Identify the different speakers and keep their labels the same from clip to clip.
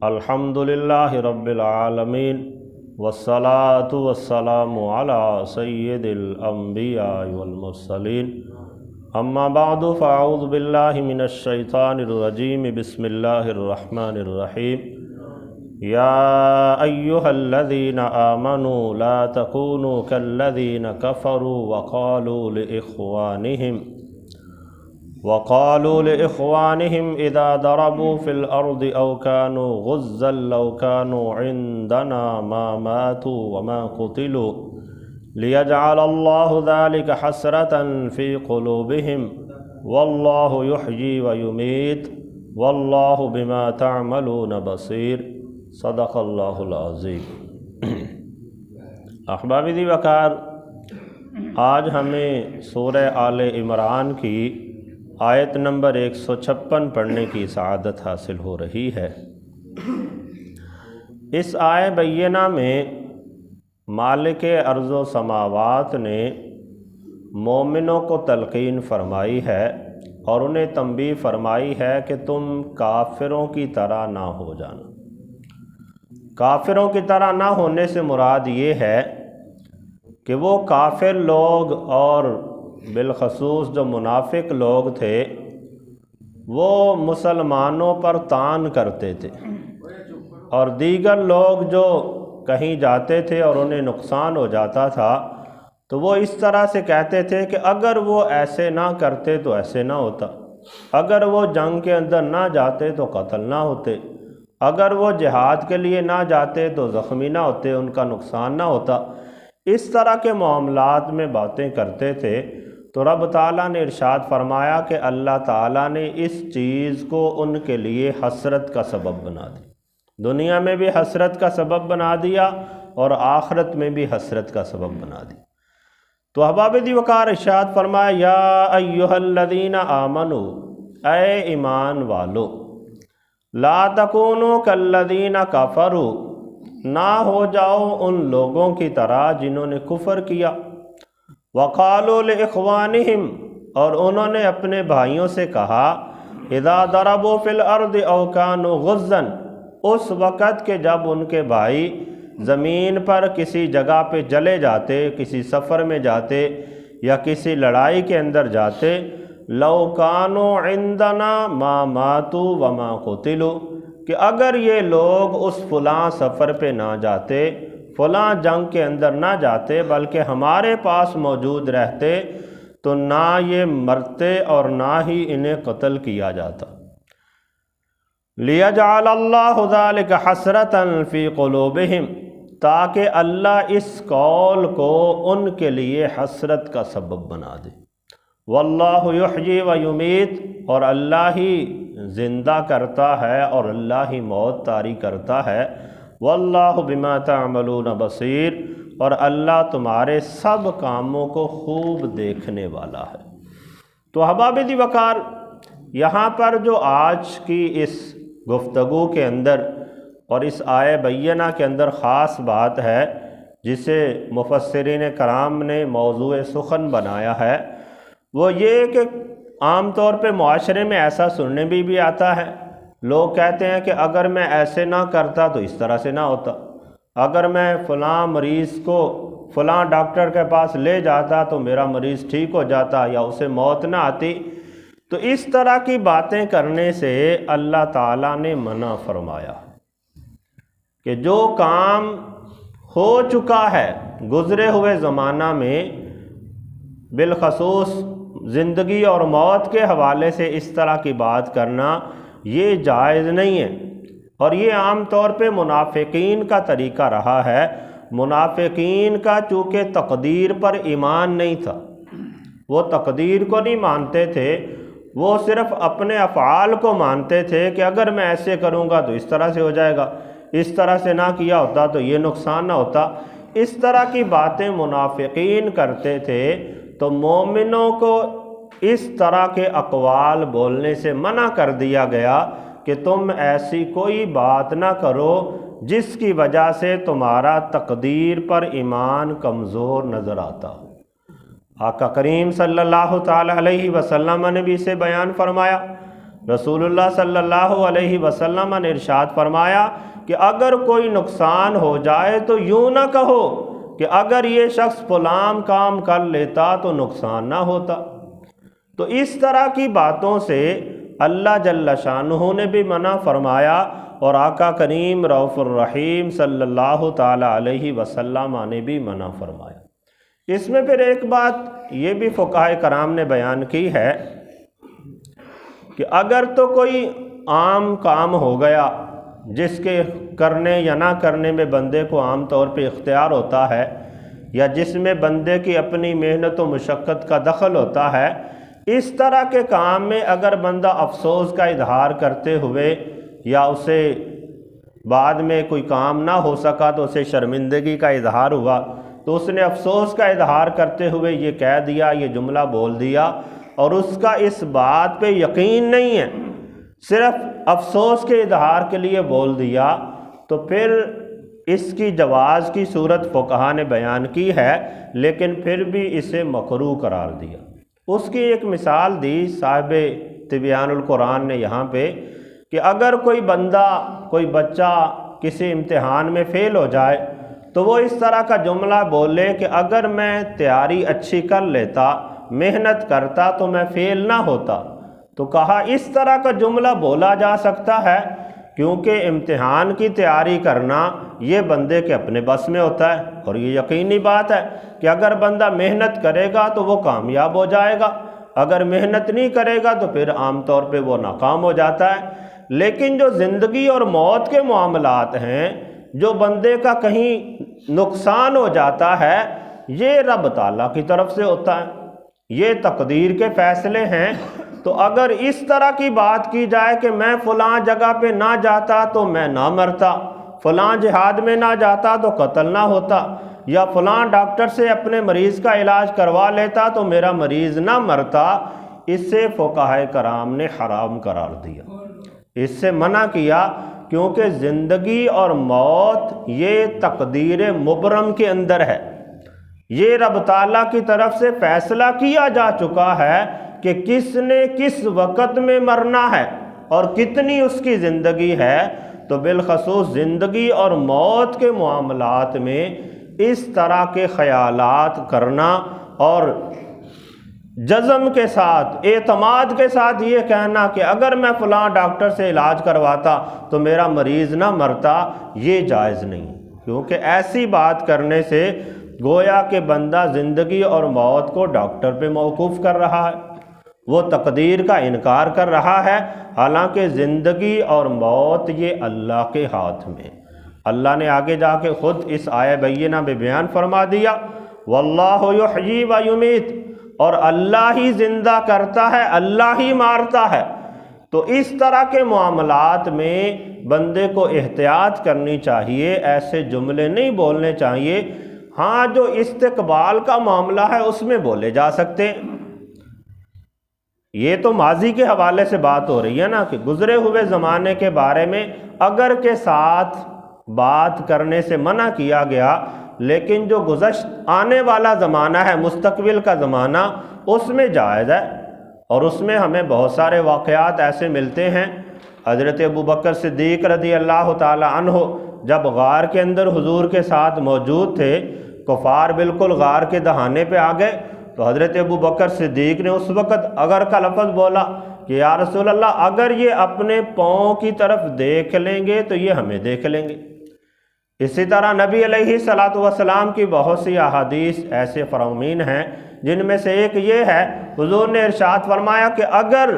Speaker 1: अल्हम्दुलिल्लाहि रब्बिल आलमीन वस्सलातु वस्सलामु अला सय्यिदिल अंबिया वल मुरसलीन अम्मा बादु फ़अऊज़ु बिल्लाहि मिनश शैतानिर रजीम बिस्मिल्लाहिर रहमानिर रहीम या अय्युहल्लज़ीना आमनू ला तकूनू कल्लज़ीना कफ़रू वक़ालू लिइख़वानिहिम इज़ा दरबू फ़िल अर्दि औ कानू गुज़्ज़न लौ कानू इंदना मा मातू व मा क़ुतिलू लियजअलल्लाहु ज़ालिका हसरतन फ़ी क़ुलूबिहिम वल्लाहु युहयी व युमीत वल्लाहु बिमा तअमलून बसीर। सदक़ल्लाहुल अज़ीम। अहबाब दी वक़ार, आज हमें सूरह आले इमरान की आयत नंबर 156 पढ़ने की सआदत हासिल हो रही है। इस आय बैना में मालिक अर्ज़ो समावात ने मोमिनों को तलक़ीन फरमाई है और उन्हें तंबीह फरमाई है कि तुम काफिरों की तरह ना हो जाना। काफिरों की तरह ना होने से मुराद ये है कि वो काफिर लोग और बिलखसूस जो मुनाफिक लोग थे वो मुसलमानों पर तान करते थे और दीगर लोग जो कहीं जाते थे और उन्हें नुकसान हो जाता था तो वो इस तरह से कहते थे कि अगर वो ऐसे ना करते तो ऐसे ना होता, अगर वो जंग के अंदर ना जाते तो कत्ल ना होते, अगर वो जिहाद के लिए ना जाते तो ज़ख्मी ना होते, उनका नुकसान ना होता। इस तरह के मामलात में बातें करते थे तो रब ताला ने इरशाद फरमाया कि अल्लाह ताला ने इस चीज़ को उनके लिए हसरत का सबब बना दिया, दुनिया में भी हसरत का सबब बना दिया और आखिरत में भी हसरत का सबब बना दिया। तो अहबाब दी वक़ार इरशाद फरमाया या अय्युहल्लज़ीना आमनू, ऐ ईमान वालो, ला तकूनू कल्लज़ीना कफ़रू, ना हो जाओ उन लोगों की तरह जिन्होंने कुफ़र किया। वक़ालू लिइख़वानिहिम, और उन्होंने अपने भाइयों से कहा इज़ा दरबू फ़िल अर्दि औ कानू गुज़्ज़न, उस वक़्त के जब उनके भाई ज़मीन पर किसी जगह पे चले जाते, किसी सफ़र में जाते या किसी लड़ाई के अंदर जाते, लौ कानू इंदना मा मातू व मा क़ुतिलू, कि अगर ये लोग उस फ़लाँ सफ़र पे ना जाते, फ़लाँ जंग के अंदर ना जाते, बल्कि हमारे पास मौजूद रहते तो ना ये मरते और ना ही इन्हें कत्ल किया जाता। लियजअलल्लाहु ज़ालिका हसरतन फ़ी क़ुलूबिहिम, ताकि अल्लाह इस कौल को उनके लिए हसरत का सबब बना दे। वल्लाहु युहयी व युमीत, और अल्लाह ही ज़िंदा करता है और अल्लाह ही मौत तारी करता है। वल्लाहु बिमा तअमलून बसीर, और अल्लाह तुम्हारे सब कामों को खूब देखने वाला है। तो अहबाब दी वक़ार, यहाँ पर जो आज की इस गुफ्तगू के अंदर और इस आय बैना के अंदर ख़ास बात है जिसे मुफस्सिरीन कराम ने मौज़ूए सुखन बनाया है, वो ये कि आम तौर पे मुआशरे में ऐसा सुनने भी आता है। लोग कहते हैं कि अगर मैं ऐसे ना करता तो इस तरह से ना होता, अगर मैं फ़लाँ मरीज़ को फ़लाँ डॉक्टर के पास ले जाता तो मेरा मरीज़ ठीक हो जाता या उसे मौत ना आती। तो इस तरह की बातें करने से अल्लाह ताला ने मना फरमाया कि जो काम हो चुका है गुज़रे हुए ज़माना में, बिलखसूस ज़िंदगी और मौत के हवाले से इस तरह की बात करना ये जायज़ नहीं है। और ये आम तौर पे मुनाफिकीन का तरीक़ा रहा है। मुनाफिकीन का चूँकि तकदीर पर ईमान नहीं था, वो तकदीर को नहीं मानते थे, वो सिर्फ़ अपने अफ़आल को मानते थे कि अगर मैं ऐसे करूँगा तो इस तरह से हो जाएगा, इस तरह से ना किया होता तो ये नुकसान ना होता। इस तरह की बातें मुनाफिकीन करते थे। तो मोमिनों को इस तरह के अक़वाल बोलने से मना कर दिया गया कि तुम ऐसी कोई बात ना करो जिसकी वजह से तुम्हारा तकदीर पर ईमान कमज़ोर नज़र आता हो। आका करीम सल्लल्लाहु ताला अलैहि वसल्लम ने भी इसे बयान फरमाया। रसूलुल्लाह सल्लल्लाहु अलैहि वसल्लम ने इरशाद फरमाया कि अगर कोई नुकसान हो जाए तो यूँ ना कहो कि अगर ये शख्स फलां काम कर लेता तो नुकसान ना होता। तो इस तरह की बातों से अल्लाह जल्ल शानुहु ने भी मना फरमाया और आका करीम रऊफ़ुर रहीम सल्लल्लाहु ताला अलैहि वसल्लम ने भी मना फरमाया। इसमें फिर एक बात ये भी फ़ुक़हा कराम ने बयान की है कि अगर तो कोई आम काम हो गया जिसके करने या ना करने में बंदे को आम तौर पे इख्तियार होता है, या जिसमें बंदे की अपनी मेहनत व मुशक्क़त का दखल होता है, इस तरह के काम में अगर बंदा अफसोस का इजहार करते हुए या उसे बाद में कोई काम ना हो सका तो उसे शर्मिंदगी का इजहार हुआ, तो उसने अफसोस का इजहार करते हुए ये कह दिया, ये जुमला बोल दिया और उसका इस बात पे यकीन नहीं है, सिर्फ अफसोस के इजहार के लिए बोल दिया, तो फिर इसकी जवाज़ की सूरत फ़ुक़हा ने बयान की है, लेकिन फिर भी इसे मकरूह करार दिया। उसकी एक मिसाल दी साहिब तिबियानुल कुरान ने यहाँ पे कि अगर कोई बंदा, कोई बच्चा किसी इम्तिहान में फ़ेल हो जाए तो वो इस तरह का जुमला बोले कि अगर मैं तैयारी अच्छी कर लेता, मेहनत करता तो मैं फ़ेल ना होता। तो कहा इस तरह का जुमला बोला जा सकता है क्योंकि इम्तिहान की तैयारी करना ये बंदे के अपने बस में होता है, और ये यकीनी बात है कि अगर बंदा मेहनत करेगा तो वो कामयाब हो जाएगा, अगर मेहनत नहीं करेगा तो फिर आम तौर पे वो नाकाम हो जाता है। लेकिन जो ज़िंदगी और मौत के मामलात हैं, जो बंदे का कहीं नुकसान हो जाता है, ये रब ताला की तरफ से होता है, ये तकदीर के फ़ैसले हैं। तो अगर इस तरह की बात की जाए कि मैं फ़लाँ जगह पे ना जाता तो मैं ना मरता, फ़लाँ जिहाद में ना जाता तो कत्ल ना होता, या फ़लाँ डॉक्टर से अपने मरीज़ का इलाज करवा लेता तो मेरा मरीज़ ना मरता, इससे फ़ुक़हा कराम ने हराम करार दिया, इससे मना किया, क्योंकि ज़िंदगी और मौत ये तकदीर मुबरम के अंदर है, ये रब ताला की तरफ से फ़ैसला किया जा चुका है कि किसने किस वक़्त में मरना है और कितनी उसकी ज़िंदगी है। तो बिलख़ुसूस ज़िंदगी और मौत के मामलात में इस तरह के ख़यालात करना और जज़म के साथ, एतमाद के साथ ये कहना कि अगर मैं फ़लाँ डॉक्टर से इलाज करवाता तो मेरा मरीज़ ना मरता, ये जायज़ नहीं, क्योंकि ऐसी बात करने से गोया कि बंदा ज़िंदगी और मौत को डॉक्टर पे मौकूफ़ कर रहा है, वो तकदीर का इनकार कर रहा है, हालांकि ज़िंदगी और मौत ये अल्लाह के हाथ में। अल्लाह ने आगे जाके ख़ुद इस आया बैयिना में बयान फरमा दिया, वल्लाहु युहयी व युमीत, और अल्लाह ही ज़िंदा करता है, अल्लाह ही मारता है। तो इस तरह के मामलात में बंदे को एहतियात करनी चाहिए, ऐसे जुमले नहीं बोलने चाहिए। हाँ, जो इस्तिक़बाल का मामला है उसमें बोले जा सकते हैं। ये तो माजी के हवाले से बात हो रही है ना, कि गुज़रे हुए ज़माने के बारे में अगर के साथ बात करने से मना किया गया, लेकिन जो गुज़श्त आने वाला ज़माना है, मुस्तक़बिल का ज़माना, उसमें जायज़ है। और उसमें हमें बहुत सारे वाक़यात ऐसे मिलते हैं। हज़रत अबू बकर सिद्दीक़ रज़ी अल्लाह ताला अन्हु जब गार के अंदर हुजूर के साथ मौजूद थे, कुफ़ार बिल्कुल गार के दहाने पे आ गए, तो हज़रत अबू बकर सिद्दीक़ ने उस वक़्त अगर का लफ्ज़ बोला कि या रसूल अल्लाह, अगर ये अपने पाँव की तरफ देख लेंगे तो ये हमें देख लेंगे। इसी तरह नबी अलैहिस्सलातु वस्सलाम की बहुत सी अहादीस ऐसे फ़रामीन हैं, जिनमें से एक ये है, हुजूर ने इरशाद फरमाया कि अगर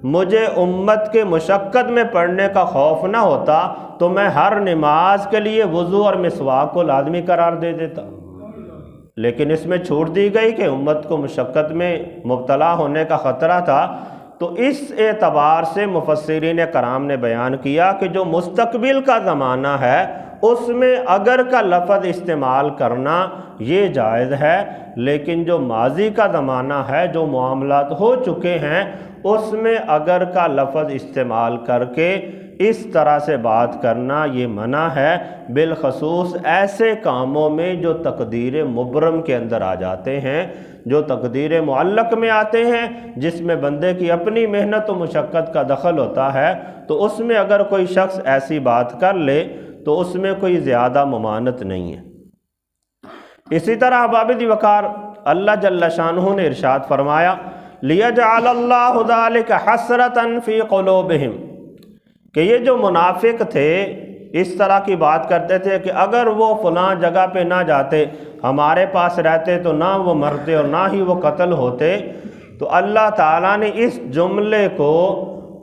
Speaker 1: मुझे उम्मत के मुशक्क़त में पढ़ने का खौफ ना होता तो मैं हर नमाज के लिए वज़ू और मिसवाक को लाजमी करार दे देता, लेकिन इसमें छूट दी गई कि उम्मत को मुशक्क़त में मुब्तला होने का ख़तरा था। तो इस एतबार से मुफस्सिरीन कराम ने बयान किया कि जो मुस्तक़बिल का ज़माना है उसमें अगर का लफ़ज़ इस्तेमाल करना ये जायज़ है, लेकिन जो माजी का ज़माना है, जो मामलात हो चुके हैं, उसमें अगर का लफ़ज़ इस्तेमाल करके اس طرح سے بات کرنا یہ منع ہے، بالخصوص ایسے کاموں میں جو تقدیر مبرم کے اندر آ جاتے ہیں، جو تقدیر معلق میں آتے ہیں، جس میں بندے کی اپنی محنت و مشقت کا دخل ہوتا ہے، تو اس میں اگر کوئی شخص ایسی بات کر لے تو اس میں کوئی زیادہ ممانعت نہیں ہے۔ اسی طرح احباب وقار اللہ جل شانہ نے ارشاد فرمایا لِيَجْعَلَ اللَّهُ ذَلِكَ حَسْرَةً فِي قُلُوبِهِمْ، کہ یہ جو منافق تھے اس طرح کی بات کرتے تھے کہ اگر وہ فلاں جگہ پہ نہ جاتے، ہمارے پاس رہتے تو نہ وہ مرتے اور نہ ہی وہ قتل ہوتے، تو اللہ تعالیٰ نے اس جملے کو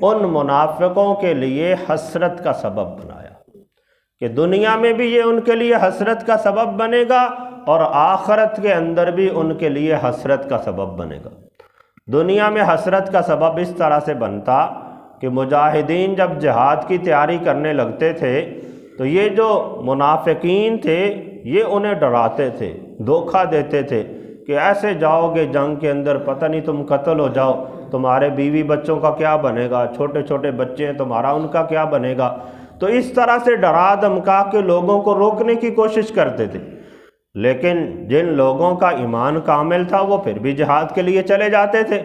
Speaker 1: ان منافقوں کے لیے حسرت کا سبب بنایا کہ دنیا میں بھی یہ ان کے لیے حسرت کا سبب بنے گا اور آخرت کے اندر بھی ان کے لیے حسرت کا سبب بنے گا۔ دنیا میں حسرت کا سبب اس طرح سے بنتا کہ مجاہدین جب جہاد کی تیاری کرنے لگتے تھے تو یہ جو منافقین تھے یہ انہیں ڈراتے تھے، دھوکہ دیتے تھے کہ ایسے جاؤ گے جنگ کے اندر، پتہ نہیں تم قتل ہو جاؤ، تمہارے بیوی بچوں کا کیا بنے گا، چھوٹے چھوٹے بچے ہیں تمہارا، ان کا کیا بنے گا۔ تو اس طرح سے ڈرا دھمکا کے لوگوں کو روکنے کی کوشش کرتے تھے، لیکن جن لوگوں کا ایمان کامل تھا وہ پھر بھی جہاد کے لیے چلے جاتے تھے،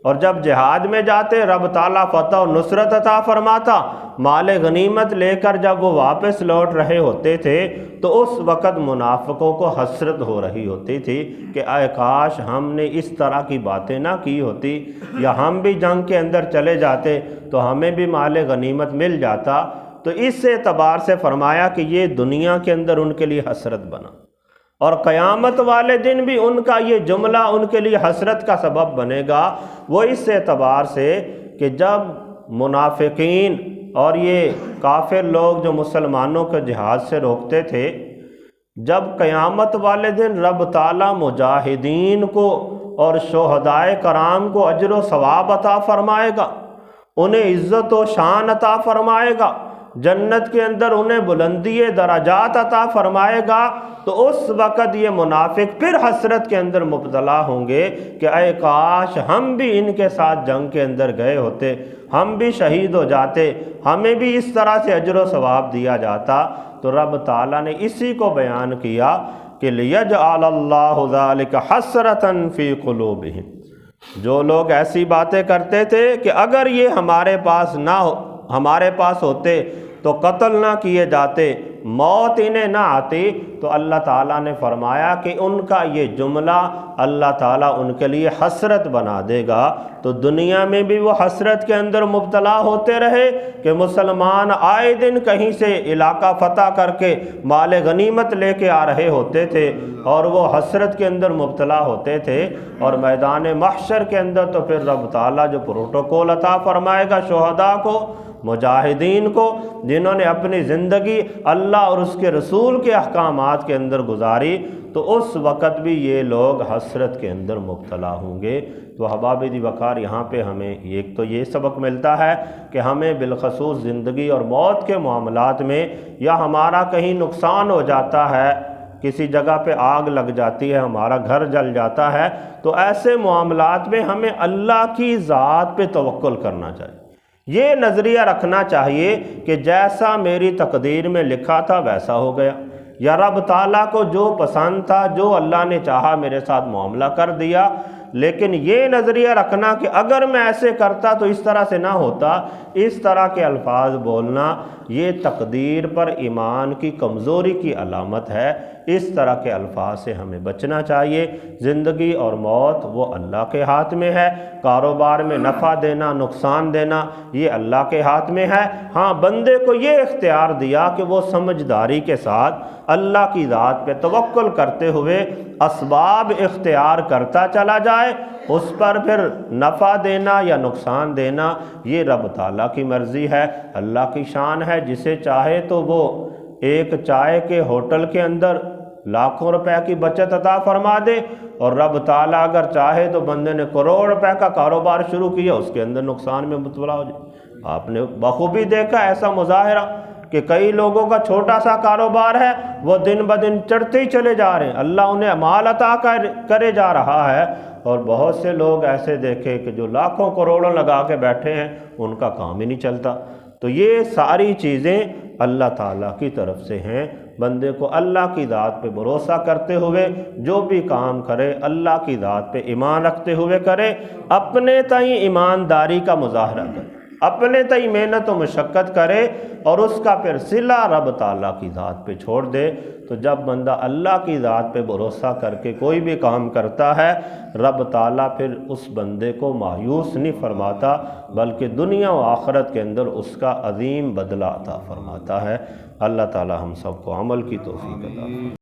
Speaker 1: اور جب جہاد میں جاتے رب تعالیٰ فتح و نصرت عطا فرماتا، مال غنیمت لے کر جب وہ واپس لوٹ رہے ہوتے تھے تو اس وقت منافقوں کو حسرت ہو رہی ہوتی تھی کہ اے کاش ہم نے اس طرح کی باتیں نہ کی ہوتی، یا ہم بھی جنگ کے اندر چلے جاتے تو ہمیں بھی مال غنیمت مل جاتا۔ تو اس اعتبار سے فرمایا کہ یہ دنیا کے اندر ان کے لیے حسرت بنا، اور قیامت والے دن بھی ان کا یہ جملہ ان کے لیے حسرت کا سبب بنے گا۔ وہ اس اعتبار سے کہ جب منافقین اور یہ کافر لوگ جو مسلمانوں کو جہاد سے روکتے تھے، جب قیامت والے دن رب تعالیٰ مجاہدین کو اور شہدائے کرام کو اجر و ثواب عطا فرمائے گا، انہیں عزت و شان عطا فرمائے گا، جنت کے اندر انہیں بلندی درجات عطا فرمائے گا، تو اس وقت یہ منافق پھر حسرت کے اندر مبتلا ہوں گے کہ اے کاش ہم بھی ان کے ساتھ جنگ کے اندر گئے ہوتے، ہم بھی شہید ہو جاتے، ہمیں بھی اس طرح سے اجر و ثواب دیا جاتا۔ تو رب تعالیٰ نے اسی کو بیان کیا کہ لِيَجْعَلَ اللَّهُ ذَلِكَ حَسْرَةً فِي قُلُوبِهِمْ، جو لوگ ایسی باتیں کرتے تھے کہ اگر یہ ہمارے پاس ہوتے تو قتل نہ کیے جاتے، موت انہیں نہ آتی، تو اللہ تعالیٰ نے فرمایا کہ ان کا یہ جملہ اللہ تعالیٰ ان کے لیے حسرت بنا دے گا۔ تو دنیا میں بھی وہ حسرت کے اندر مبتلا ہوتے رہے کہ مسلمان آئے دن کہیں سے علاقہ فتح کر کے مال غنیمت لے کے آ رہے ہوتے تھے، اور وہ حسرت کے اندر مبتلا ہوتے تھے، اور میدان محشر کے اندر تو پھر رب تعالیٰ جو پروٹوکول عطا فرمائے گا شہداء کو، مجاہدین کو، جنہوں نے اپنی زندگی اللہ اور اس کے رسول کے احکامات کے اندر گزاری، تو اس وقت بھی یہ لوگ حسرت کے اندر مبتلا ہوں گے۔ تو احباب وقار یہاں پہ ہمیں ایک تو یہ سبق ملتا ہے کہ ہمیں بالخصوص زندگی اور موت کے معاملات میں، یا ہمارا کہیں نقصان ہو جاتا ہے، کسی جگہ پہ آگ لگ جاتی ہے، ہمارا گھر جل جاتا ہے، تو ایسے معاملات میں ہمیں اللہ کی ذات پہ توکل کرنا چاہیے، یہ نظریہ رکھنا چاہیے کہ جیسا میری تقدیر میں لکھا تھا ویسا ہو گیا، یا رب تعالیٰ کو جو پسند تھا، جو اللہ نے چاہا میرے ساتھ معاملہ کر دیا۔ لیکن یہ نظریہ رکھنا کہ اگر میں ایسے کرتا تو اس طرح سے نہ ہوتا، اس طرح کے الفاظ بولنا یہ تقدیر پر ایمان کی کمزوری کی علامت ہے۔ اس طرح کے الفاظ سے ہمیں بچنا چاہیے۔ زندگی اور موت وہ اللہ کے ہاتھ میں ہے، کاروبار میں نفع دینا نقصان دینا یہ اللہ کے ہاتھ میں ہے۔ ہاں بندے کو یہ اختیار دیا کہ وہ سمجھداری کے ساتھ اللہ کی ذات پہ توکل کرتے ہوئے اسباب اختیار کرتا چلا جائے، اس پر پھر نفع دینا یا نقصان دینا یہ رب تعالیٰ کی مرضی ہے، اللہ کی شان ہے۔ جسے چاہے تو وہ ایک چائے کے ہوٹل کے اندر لاکھوں روپے کی بچت عطا فرما دے، اور رب تعالیٰ اگر چاہے تو بندے نے کروڑ روپے کا کاروبار شروع کیا، اس کے اندر نقصان میں مبتلا ہو جائے۔ آپ نے بخوبی دیکھا ایسا مظاہرہ کہ کئی لوگوں کا چھوٹا سا کاروبار ہے، وہ دن بدن چڑھتے ہی چلے جا رہے ہیں، اللہ انہیں مال عطا کرے جا رہا ہے، اور بہت سے لوگ ایسے دیکھے کہ جو لاکھوں کروڑوں لگا کے بیٹھے ہیں ان کا کام ہی نہیں چلتا۔ تو تو یہ ساری چیزیں اللہ تعالیٰ کی طرف سے ہیں۔ بندے کو اللہ کی ذات پہ بھروسہ کرتے ہوئے جو بھی کام کرے اللہ کی ذات پہ ایمان رکھتے ہوئے کرے، اپنے تئیں ایمانداری کا مظاہرہ کرے، اپنے تئیں محنت و مشقت کرے اور اس کا پھر صلہ رب تعالیٰ کی ذات پہ چھوڑ دے۔ تو جب بندہ اللہ کی ذات پہ بھروسہ کر کے کوئی بھی کام کرتا ہے، رب تعالیٰ پھر اس بندے کو مایوس نہیں فرماتا، بلکہ دنیا و آخرت کے اندر اس کا عظیم بدلہ عطا فرماتا ہے۔ اللہ تعالیٰ ہم سب کو عمل کی توفیق عطا فرمائے۔